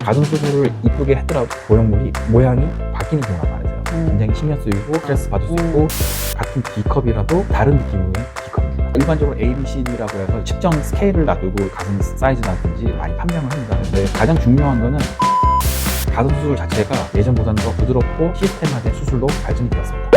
가슴 수술을 이쁘게 했더라도 보형물이 모양이 바뀌는 경우가 많으세요. 굉장히 신경 쓰이고 스트레스 받을 수 있고 같은 D컵이라도 다른 느낌의 D컵입니다. 일반적으로 ABCD라고 해서 측정 스케일을 놔두고 가슴 사이즈라든지 많이 판명을 합니다. 근데 가장 중요한 거는 가슴 수술 자체가 예전보다는 더 부드럽고 시스템화된 수술로 발전이 되었습니다.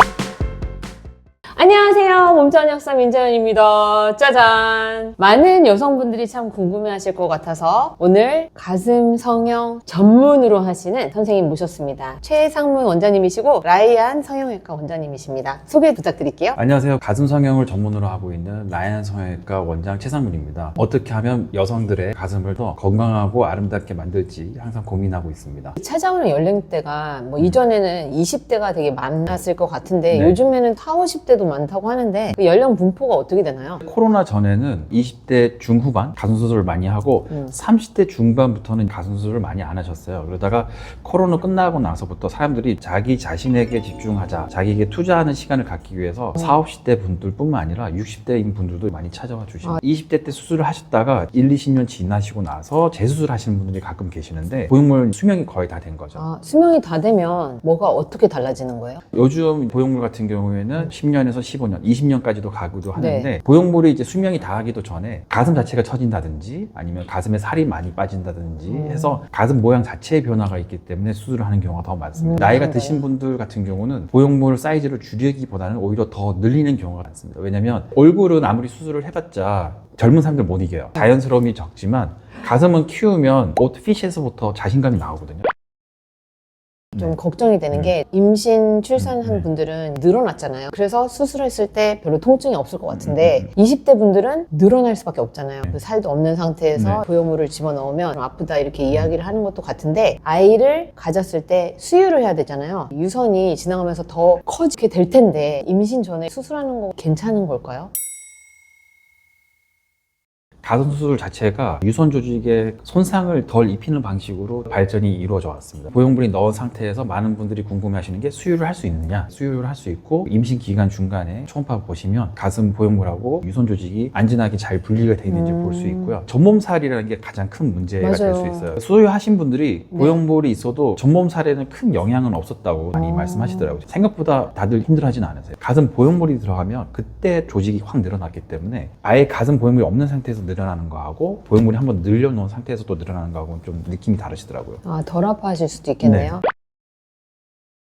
안녕하세요. 몸짱 역사 민자연입니다. 짜잔! 많은 여성분들이 참 궁금해하실 것 같아서 오늘 가슴 성형 전문으로 하시는 선생님 모셨습니다. 최상문 원장님이시고 라이안 성형외과 원장님이십니다. 소개 부탁드릴게요. 안녕하세요. 가슴 성형을 전문으로 하고 있는 라이안 성형외과 원장 최상문입니다. 어떻게 하면 여성들의 가슴을 더 건강하고 아름답게 만들지 항상 고민하고 있습니다. 찾아오는 연령대가 뭐 이전에는 20대가 되게 많았을 것 같은데 네. 요즘에는 40, 50대도 많다고 하는데 그 연령 분포가 어떻게 되나요? 코로나 전에는 20대 중후반 가슴 수술을 많이 하고 30대 중반부터는 가슴 수술을 많이 안 하셨어요. 그러다가 코로나 끝나고 나서부터 사람들이 자기 자신에게 집중하자, 자기에게 투자하는 시간을 갖기 위해서 40, 50대 분들뿐만 아니라 60대인 분들도 많이 찾아와 주십니다. 20대 때 수술을 하셨다가 1, 20년 지나시고 나서 재수술 하시는 분들이 가끔 계시는데 보형물 수명이 거의 다 된 거죠. 수명이 다 되면 뭐가 어떻게 달라지는 거예요? 요즘 보형물 같은 경우에는 10년에서 15년, 20년까지도 가기도 하는데 네. 보형물이 이제 수명이 다하기도 전에 가슴 자체가 처진다든지 아니면 가슴에 살이 많이 빠진다든지 해서 가슴 모양 자체의 변화가 있기 때문에 수술을 하는 경우가 더 많습니다. 나이가 드신 분들 같은 경우는 보형물 사이즈를 줄이기보다는 오히려 더 늘리는 경우가 많습니다. 왜냐면 얼굴은 아무리 수술을 해봤자 젊은 사람들 못 이겨요. 자연스러움이 적지만 가슴은 키우면 옷 핏에서부터 자신감이 나오거든요. 좀 걱정이 되는 게 임신 출산한 네. 분들은 늘어났잖아요. 그래서 수술했을 때 별로 통증이 없을 것 같은데 20대 분들은 늘어날 수밖에 없잖아요. 그 살도 없는 상태에서 네. 보형물을 집어넣으면 아프다 이렇게 이야기를 하는 것도 같은데 아이를 가졌을 때 수유를 해야 되잖아요. 유선이 지나가면서 더 커지게 될 텐데 임신 전에 수술하는 거 괜찮은 걸까요? 가슴 수술 자체가 유선 조직에 손상을 덜 입히는 방식으로 발전이 이루어져 왔습니다. 보형물이 넣은 상태에서 많은 분들이 궁금해하시는 게 수유를 할 수 있느냐? 수유를 할 수 있고 임신 기간 중간에 초음파 보시면 가슴 보형물하고 유선 조직이 안전하게 잘 분리가 되어 있는지 볼 수 있고요. 전몸살이라는 게 가장 큰 문제가 될 수 맞아요. 있어요. 수유하신 분들이 보형물이 있어도 전몸살에는 큰 영향은 없었다고 많이 말씀하시더라고요. 생각보다 다들 힘들어하진 않으세요. 가슴 보형물이 들어가면 그때 조직이 확 늘어났기 때문에 아예 가슴 보형물이 없는 상태에서 늘어나는 거하고 보형물이 한번 늘려놓은 상태에서 또 늘어나는 거하고는 좀 느낌이 다르시더라고요. 덜 아파하실 수도 있겠네요.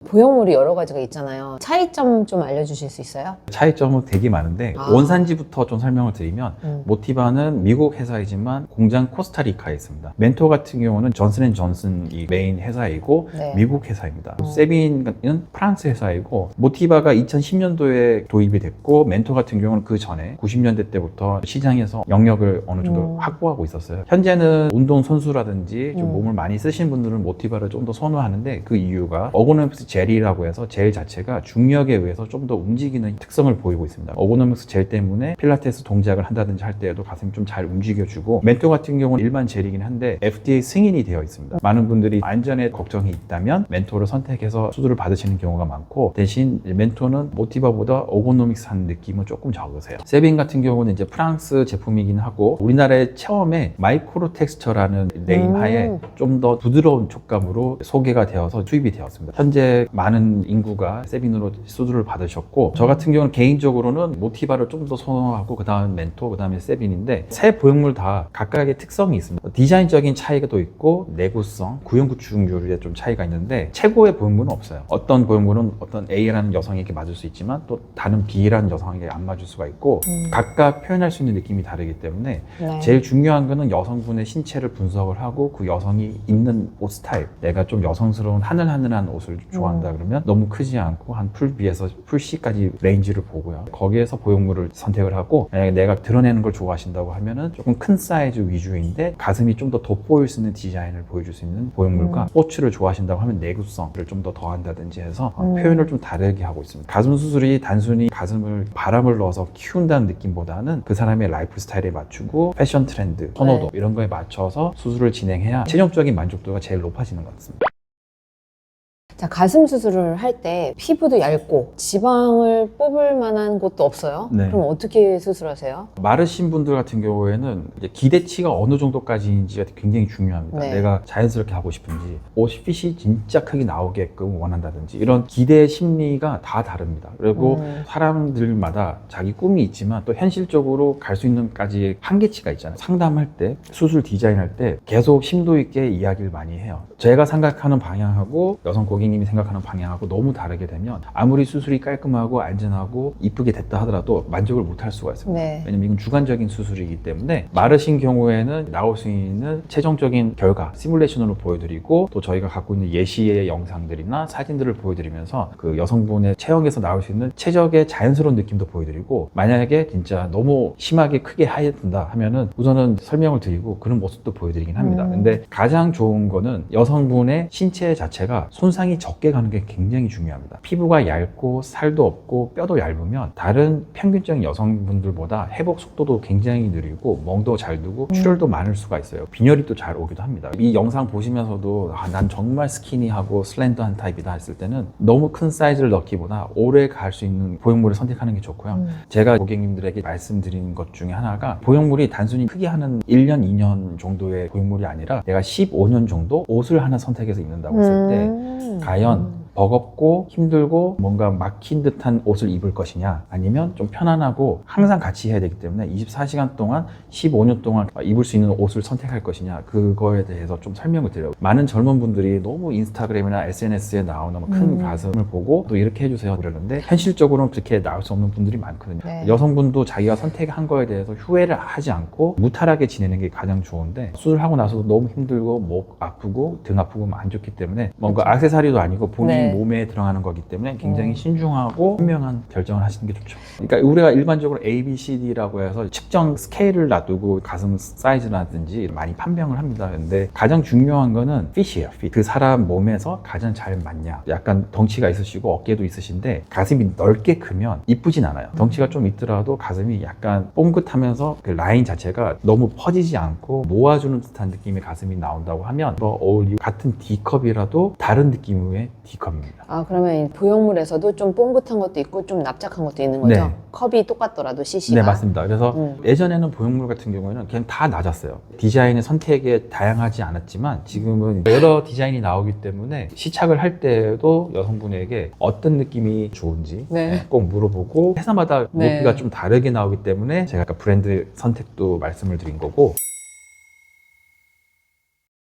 보형물이 여러 가지가 있잖아요. 차이점 좀 알려주실 수 있어요? 차이점은 되게 많은데 원산지부터 좀 설명을 드리면 모티바는 미국 회사이지만 공장 코스타리카에 있습니다. 멘토 같은 경우는 존슨앤존슨이 메인 회사이고 네. 미국 회사입니다. 세빈은 프랑스 회사이고 모티바가 2010년도에 도입이 됐고 멘토 같은 경우는 그 전에 90년대 때부터 시장에서 영역을 어느 정도 확보하고 있었어요. 현재는 운동선수라든지 좀 몸을 많이 쓰신 분들은 모티바를 좀 더 선호하는데 그 이유가 어고노믹스 젤이라고 해서 젤 자체가 중력에 의해서 좀 더 움직이는 특성을 보이고 있습니다. 어고노믹스 젤 때문에 필라테스 동작을 한다든지 할 때에도 가슴이 좀 잘 움직여주고 멘토 같은 경우는 일반 젤이긴 한데 FDA 승인이 되어 있습니다. 많은 분들이 안전에 걱정이 있다면 멘토를 선택해서 수술을 받으시는 경우가 많고 대신 멘토는 모티바보다 어고노믹스한 느낌은 조금 적으세요. 세빈 같은 경우는 이제 프랑스 제품이긴 하고 우리나라에 처음에 마이크로 텍스처라는 네임하에 좀 더 부드러운 촉감으로 소개가 되어서 수입이 되었습니다. 현재 많은 인구가 세빈으로 수술을 받으셨고 저 같은 경우는 개인적으로는 모티바를 좀 더 선호하고 그 다음 멘토, 그 다음에 세빈인데 세 보형물 다 각각의 특성이 있습니다. 디자인적인 차이가 또 있고 내구성, 구형구축률에 좀 차이가 있는데 최고의 보형물은 없어요. 어떤 보형물은 어떤 A라는 여성에게 맞을 수 있지만 또 다른 B라는 여성에게 안 맞을 수가 있고 각각 표현할 수 있는 느낌이 다르기 때문에 네. 제일 중요한 거는 여성분의 신체를 분석을 하고 그 여성이 입는 옷 스타일, 내가 좀 여성스러운 하늘하늘한 옷을 좋아한다 그러면 너무 크지 않고 한 풀 B에서 풀 C까지 레인지를 보고요. 거기에서 보형물을 선택을 하고 만약에 내가 드러내는 걸 좋아하신다고 하면은 조금 큰 사이즈 위주인데 가슴이 좀 더 돋보일 수 있는 디자인을 보여줄 수 있는 보형물과 스포츠를 좋아하신다고 하면 내구성을 좀 더 더한다든지 해서 표현을 좀 다르게 하고 있습니다. 가슴 수술이 단순히 가슴을 바람을 넣어서 키운다는 느낌보다는 그 사람의 라이프 스타일에 맞추고 패션 트렌드, 선호도 이런 거에 맞춰서 수술을 진행해야 최종적인 만족도가 제일 높아지는 것 같습니다. 자, 가슴 수술을 할 때 피부도 얇고 지방을 뽑을 만한 곳도 없어요? 네. 그럼 어떻게 수술하세요? 마르신 분들 같은 경우에는 이제 기대치가 어느 정도까지인지가 굉장히 중요합니다. 네. 내가 자연스럽게 하고 싶은지, 옷 핏이 진짜 크게 나오게끔 원한다든지 이런 기대 심리가 다 다릅니다. 그리고 사람들마다 자기 꿈이 있지만 또 현실적으로 갈 수 있는 까지 한계치가 있잖아요. 상담할 때, 수술 디자인할 때 계속 심도 있게 이야기를 많이 해요. 제가 생각하는 방향하고 여성 고객님이 생각하는 방향하고 너무 다르게 되면 아무리 수술이 깔끔하고 안전하고 이쁘게 됐다 하더라도 만족을 못 할 수가 있습니다. 네. 왜냐면 이건 주관적인 수술이기 때문에 마르신 경우에는 나올 수 있는 최종적인 결과 시뮬레이션으로 보여드리고 또 저희가 갖고 있는 예시의 영상들이나 사진들을 보여드리면서 그 여성분의 체형에서 나올 수 있는 최적의 자연스러운 느낌도 보여드리고, 만약에 진짜 너무 심하게 크게 하얀다 하면은 우선은 설명을 드리고 그런 모습도 보여드리긴 합니다. 근데 가장 좋은 거는 여성분의 신체 자체가 손상이 적게 가는 게 굉장히 중요합니다. 피부가 얇고 살도 없고 뼈도 얇으면 다른 평균적인 여성분들보다 회복 속도도 굉장히 느리고 멍도 잘 두고 출혈도 많을 수가 있어요. 빈혈이 또 잘 오기도 합니다. 이 영상 보시면서도 난 정말 스키니하고 슬렌더한 타입이다 했을 때는 너무 큰 사이즈를 넣기보다 오래 갈 수 있는 보형물을 선택하는 게 좋고요. 제가 고객님들에게 말씀드린 것 중에 하나가 보형물이 단순히 크게 하는 1년, 2년 정도의 보형물이 아니라 내가 15년 정도 옷을 하나 선택해서 입는다고 했을 때 과연 버겁고 힘들고 뭔가 막힌 듯한 옷을 입을 것이냐, 아니면 좀 편안하고 항상 같이 해야 되기 때문에 24시간 동안 15년 동안 입을 수 있는 옷을 선택할 것이냐, 그거에 대해서 좀 설명을 드려요. 많은 젊은 분들이 너무 인스타그램이나 SNS에 나오는 큰 가슴을 보고 또 이렇게 해주세요 그러는데 현실적으로는 그렇게 나올 수 없는 분들이 많거든요. 네. 여성분도 자기가 선택한 거에 대해서 후회를 하지 않고 무탈하게 지내는 게 가장 좋은데, 수술하고 나서도 너무 힘들고 목 아프고 등 아프고 안 좋기 때문에 뭔가 액세서리도 아니고 본인 네. 몸에 들어가는 거기 때문에 굉장히 신중하고 현명한 결정을 하시는 게 좋죠. 그러니까 우리가 일반적으로 A, B, C, D라고 해서 측정 스케일을 놔두고 가슴 사이즈라든지 많이 판명을 합니다. 근데 가장 중요한 거는 핏이에요. 핏. 그 사람 몸에서 가장 잘 맞냐. 약간 덩치가 있으시고 어깨도 있으신데 가슴이 넓게 크면 이쁘진 않아요. 덩치가 좀 있더라도 가슴이 약간 뽕긋하면서 그 라인 자체가 너무 퍼지지 않고 모아주는 듯한 느낌의 가슴이 나온다고 하면 뭐 어울리고, 같은 D컵이라도 다른 느낌의 D컵입니다. 아, 그러면 이 보형물에서도 좀 뽕긋한 것도 있고 좀 납작한 것도 있는 거죠? 네. 컵이 똑같더라도 CC가? 네, 맞습니다. 그래서 예전에는 보형물 같은 경우에는 그냥 다 낮았어요. 디자인의 선택에 다양하지 않았지만 지금은 여러 디자인이 나오기 때문에 시착을 할 때도 여성분에게 어떤 느낌이 좋은지 네. 꼭 물어보고 회사마다 네. 높이가 좀 다르게 나오기 때문에 제가 아까 브랜드 선택도 말씀을 드린 거고.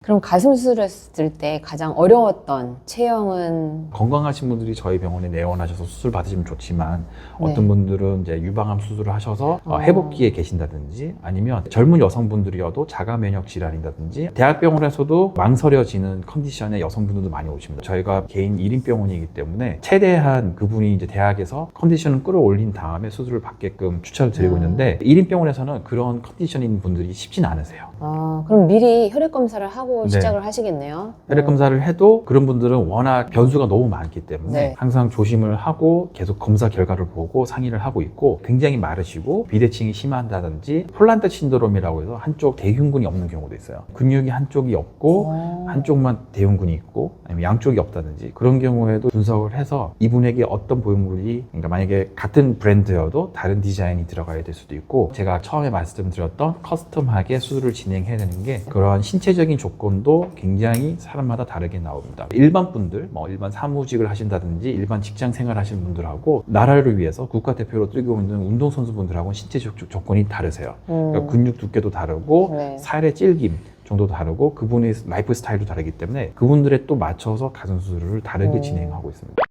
그럼 가슴 수술했을 때 가장 어려웠던 체형은? 건강하신 분들이 저희 병원에 내원하셔서 수술 받으시면 좋지만 네. 어떤 분들은 이제 유방암 수술을 하셔서 회복기에 계신다든지, 아니면 젊은 여성분들이어도 자가 면역 질환이라든지 대학병원에서도 망설여지는 컨디션의 여성분들도 많이 오십니다. 저희가 개인 1인 병원이기 때문에 최대한 그분이 이제 대학에서 컨디션을 끌어올린 다음에 수술을 받게끔 추천을 드리고 있는데 1인 병원에서는 그런 컨디션인 분들이 쉽진 않으세요. 아, 그럼 미리 혈액 검사를 하고 네. 시작을 하시겠네요. 혈액 검사를 해도 그런 분들은 워낙 변수가 너무 많기 때문에 네. 항상 조심을 하고 계속 검사 결과를 보고 상의를 하고 있고, 굉장히 마르시고 비대칭이 심한다든지 폴란드 신드롬이라고 해서 한쪽 대흉근이 없는 경우도 있어요. 근육이 한쪽이 없고 한쪽만 대흉근이 있고, 아니면 양쪽이 없다든지 그런 경우에도 분석을 해서 이분에게 어떤 보형물이, 그러니까 만약에 같은 브랜드여도 다른 디자인이 들어가야 될 수도 있고, 제가 처음에 말씀드렸던 커스텀하게 수술을 진행해야 되는 게 그러한 신체적인 조건도 굉장히 사람마다 다르게 나옵니다. 일반 분들, 뭐 일반 사무직을 하신다든지 일반 직장 생활 하시는 분들하고 나라를 위해서 국가대표로 뛰고 있는 운동선수분들하고는 신체적 조건이 다르세요. 그러니까 근육 두께도 다르고 네. 살의 질김 정도 다르고 그분의 라이프 스타일도 다르기 때문에 그분들에 또 맞춰서 가슴 수술을 다르게 진행하고 있습니다.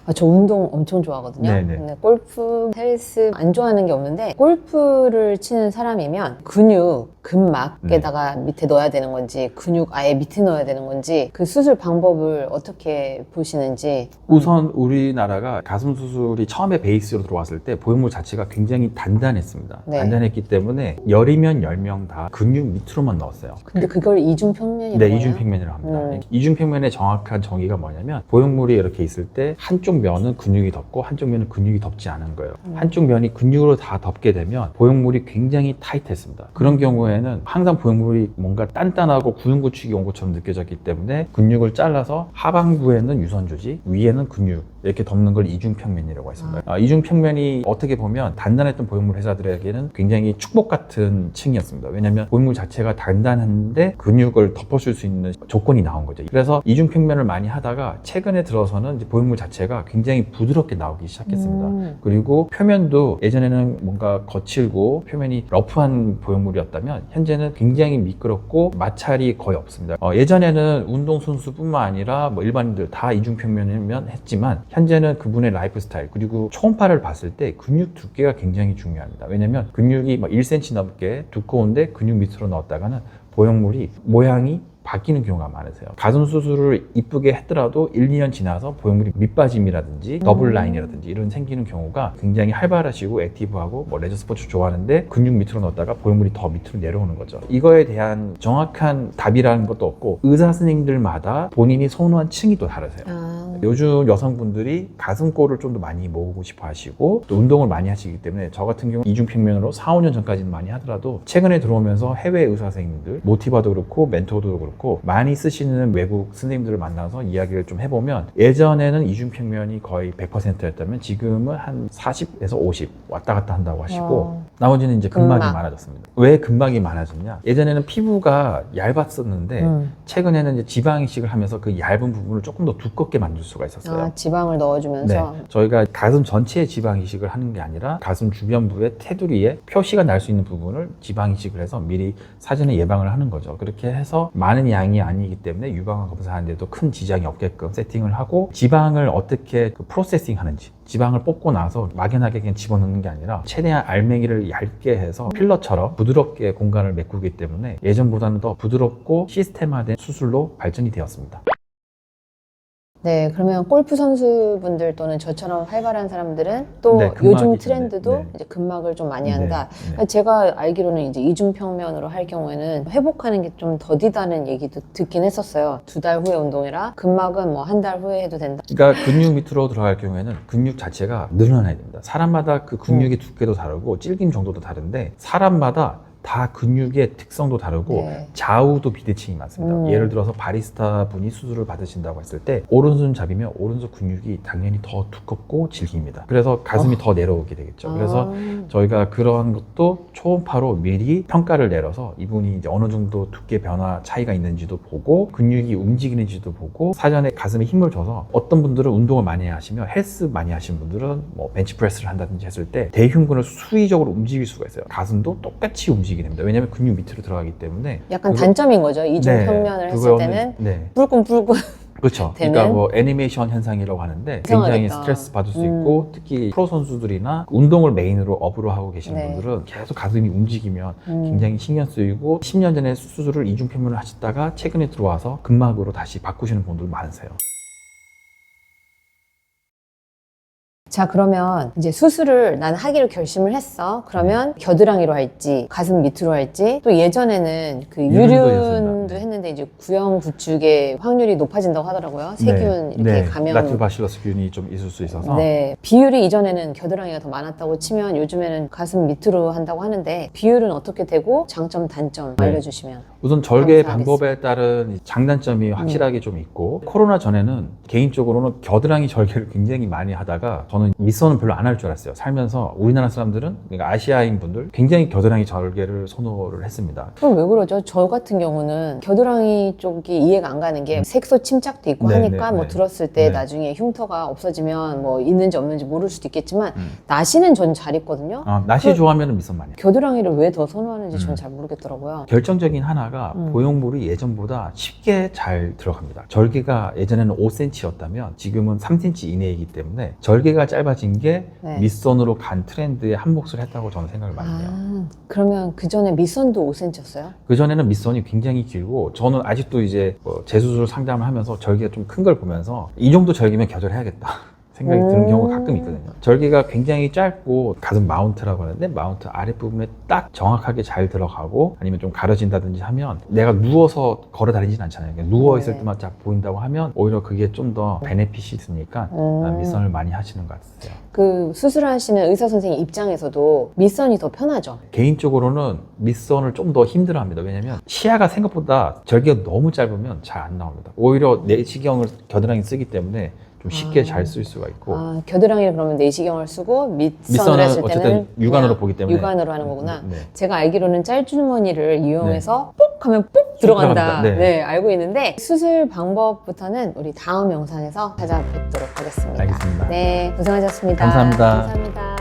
아, 저 운동 엄청 좋아하거든요. 네네. 근데 골프, 헬스 안 좋아하는 게 없는데, 골프를 치는 사람이면 근육, 근막에다가 밑에 넣어야 되는 건지 근육 아예 밑에 넣어야 되는 건지 그 수술 방법을 어떻게 보시는지. 우선 우리나라가 가슴 수술이 처음에 베이스로 들어왔을 때 보형물 자체가 굉장히 단단했습니다. 네. 단단했기 때문에 열이면 10명 다 근육 밑으로만 넣었어요. 근데 그걸 이중평면이라고 네, 해요? 이중평면이라고 합니다. 이중평면의 정확한 정의가 뭐냐면 보형물이 이렇게 있을 때 한쪽 한쪽 면은 근육이 덮고 한쪽 면은 근육이 덮지 않은 거예요. 한쪽 면이 근육으로 다 덮게 되면 보형물이 굉장히 타이트했습니다. 그런 경우에는 항상 보형물이 뭔가 단단하고 구용구축이 온 것처럼 느껴졌기 때문에 근육을 잘라서 하반부에는 유선조직, 위에는 근육 이렇게 덮는 걸 이중평면이라고 했습니다. 이중평면이 어떻게 보면 단단했던 보형물 회사들에게는 굉장히 축복 같은 층이었습니다. 왜냐하면 보형물 자체가 단단한데 근육을 덮어줄 수 있는 조건이 나온 거죠. 그래서 이중평면을 많이 하다가 최근에 들어서는 이제 보형물 자체가 굉장히 부드럽게 나오기 시작했습니다. 그리고 표면도 예전에는 뭔가 거칠고 표면이 러프한 보형물이었다면 현재는 굉장히 미끄럽고 마찰이 거의 없습니다. 예전에는 운동선수뿐만 아니라 뭐 일반인들 다 이중평면이면 했지만 현재는 그분의 라이프 스타일 그리고 초음파를 봤을 때 근육 두께가 굉장히 중요합니다. 왜냐면 근육이 막 1cm 넘게 두꺼운데 근육 밑으로 넣었다가는 보형물이 모양이 바뀌는 경우가 많으세요. 가슴 수술을 이쁘게 했더라도 1, 2년 지나서 보형물이 밑빠짐이라든지 더블 라인이라든지 이런 생기는 경우가 굉장히 활발하시고 액티브하고 뭐 레저 스포츠 좋아하는데 근육 밑으로 넣었다가 보형물이 더 밑으로 내려오는 거죠. 이거에 대한 정확한 답이라는 것도 없고 의사 선생님들마다 본인이 선호한 층이 또 다르세요. 요즘 여성분들이 가슴골을 좀 더 많이 모으고 싶어 하시고 또 운동을 많이 하시기 때문에 저 같은 경우 이중평면으로 4, 5년 전까지는 많이 하더라도 최근에 들어오면서 해외 의사 선생님들 모티바도 그렇고 멘토도 그렇고 많이 쓰시는 외국 선생님들을 만나서 이야기를 좀 해보면 예전에는 이중평면이 거의 100%였다면 지금은 한 40에서 50 왔다 갔다 한다고 하시고 나머지는 이제 근막이 많아졌습니다. 왜 근막이 많아졌냐? 예전에는 피부가 얇았었는데 최근에는 이제 지방 이식을 하면서 그 얇은 부분을 조금 더 두껍게 만들 수가 있었어요. 지방을 넣어주면서? 네. 저희가 가슴 전체에 지방 이식을 하는 게 아니라 가슴 주변부의 테두리에 표시가 날 수 있는 부분을 지방 이식을 해서 미리 사전에 예방을 하는 거죠. 그렇게 해서 많은 양이 아니기 때문에 유방암 검사하는데도 큰 지장이 없게끔 세팅을 하고 지방을 어떻게 프로세싱 하는지 지방을 뽑고 나서 막연하게 그냥 집어넣는 게 아니라 최대한 알맹이를 얇게 해서 필러처럼 부드럽게 공간을 메꾸기 때문에 예전보다는 더 부드럽고 시스템화된 수술로 발전이 되었습니다. 네, 그러면 골프 선수분들 또는 저처럼 활발한 사람들은 또 네, 근막이 요즘 좀, 트렌드도 네. 이제 근막을 좀 많이 한다. 네. 제가 알기로는 이제 이중평면으로 할 경우에는 회복하는 게 좀 더디다는 얘기도 듣긴 했었어요. 2달 후에 운동해라. 근막은 뭐 1달 후에 해도 된다. 그러니까 근육 밑으로 들어갈 경우에는 근육 자체가 늘어나야 됩니다. 사람마다 그 근육의 두께도 다르고 찔김 정도도 다른데 사람마다 다 근육의 특성도 다르고 네. 좌우도 비대칭이 많습니다. 예를 들어서 바리스타 분이 수술을 받으신다고 했을 때 오른손잡이면 오른손 근육이 당연히 더 두껍고 질깁니다. 그래서 가슴이 더 내려오게 되겠죠. 그래서 저희가 그런 것도 초음파로 미리 평가를 내려서 이분이 이제 어느 정도 두께 변화 차이가 있는지도 보고 근육이 움직이는지도 보고 사전에 가슴에 힘을 줘서 어떤 분들은 운동을 많이 하시면 헬스 많이 하시는 분들은 뭐 벤치프레스를 한다든지 했을 때 대흉근을 수의적으로 움직일 수가 있어요. 가슴도 똑같이 움직이게 됩니다. 왜냐하면 근육 밑으로 들어가기 때문에 약간 단점인 거죠. 이중평면을 했을 때는 뿔끈뿔끈 그렇죠. 되는? 그러니까 뭐 애니메이션 현상이라고 하는데 굉장히 이상하겠다. 스트레스 받을 수 있고 특히 프로 선수들이나 운동을 메인으로 업으로 하고 계시는 네. 분들은 계속 가슴이 움직이면 굉장히 신경 쓰이고 10년 전에 수술을 이중평면을 하셨다가 최근에 들어와서 근막으로 다시 바꾸시는 분들 많으세요. 자, 그러면 이제 수술을 난 하기로 결심을 했어. 그러면 겨드랑이로 할지, 가슴 밑으로 할지, 또 예전에는 그 유륜도 했는데 이제 구형 구축의 확률이 높아진다고 하더라고요. 세균 이렇게 가면. 라큐바실러스균이 좀 있을 수 있어서. 네. 비율이 이전에는 겨드랑이가 더 많았다고 치면 요즘에는 가슴 밑으로 한다고 하는데 비율은 어떻게 되고 장점, 단점 알려주시면. 우선 절개 감사하겠습니다. 방법에 따른 장단점이 확실하게 좀 있고 코로나 전에는 개인적으로는 겨드랑이 절개를 굉장히 많이 하다가 저는 밑선은 별로 안 할 줄 알았어요. 살면서 우리나라 사람들은 그러니까 아시아인 분들 굉장히 겨드랑이 절개를 선호를 했습니다. 그럼 왜 그러죠? 저 같은 경우는 겨드랑이 쪽이 이해가 안 가는 게 색소 침착도 있고 하니까 뭐 들었을 때 나중에 흉터가 없어지면 뭐 있는지 없는지 모를 수도 있겠지만 나시는 전 잘 있거든요. 나시 좋아하면 밑선 많이 해요. 겨드랑이를 왜 더 선호하는지 저는 잘 모르겠더라고요. 결정적인 하나가 보형물이 예전보다 쉽게 잘 들어갑니다. 절개가 예전에는 5cm였다면 지금은 3cm 이내이기 때문에 절개가 짧아진 게 밑선으로 간 트렌드에 한몫을 했다고 저는 생각을 많이 해요. 그러면 그 전에 밑선도 5cm였어요? 그 전에는 밑선이 굉장히 길고 저는 아직도 이제 재수술 상담을 하면서 절개가 좀 큰 걸 보면서 이 정도 절개면 겨절해야겠다 생각이 드는 경우가 가끔 있거든요. 절개가 굉장히 짧고 가슴 마운트라고 하는데 마운트 아랫부분에 딱 정확하게 잘 들어가고 아니면 좀 가려진다든지 하면 내가 누워서 걸어 다니진 않잖아요. 그냥 누워있을 네. 때만 쫙 보인다고 하면 오히려 그게 좀 더 베네핏이 있으니까 밑선을 많이 하시는 것 같아요. 그 수술하시는 의사 선생님 입장에서도 밑선이 더 편하죠. 개인적으로는 밑선을 좀 더 힘들어합니다. 왜냐면 시야가 생각보다 절개가 너무 짧으면 잘 안 나옵니다. 오히려 내시경을 겨드랑이 쓰기 때문에 좀 쉽게 잘 쓸 수가 있고 겨드랑이를 그러면 내시경을 쓰고 밑선을 밑선은 했을 때는 어쨌든 육안으로 그냥 보기 때문에 육안으로 하는 거구나. 네. 제가 알기로는 짤주머니를 이용해서 뽁 하면 뽁 들어간다. 들어갑니다. 네. 네, 알고 있는데 수술 방법부터는 우리 다음 영상에서 찾아뵙도록 하겠습니다. 알겠습니다. 네, 고생하셨습니다. 감사합니다. 감사합니다.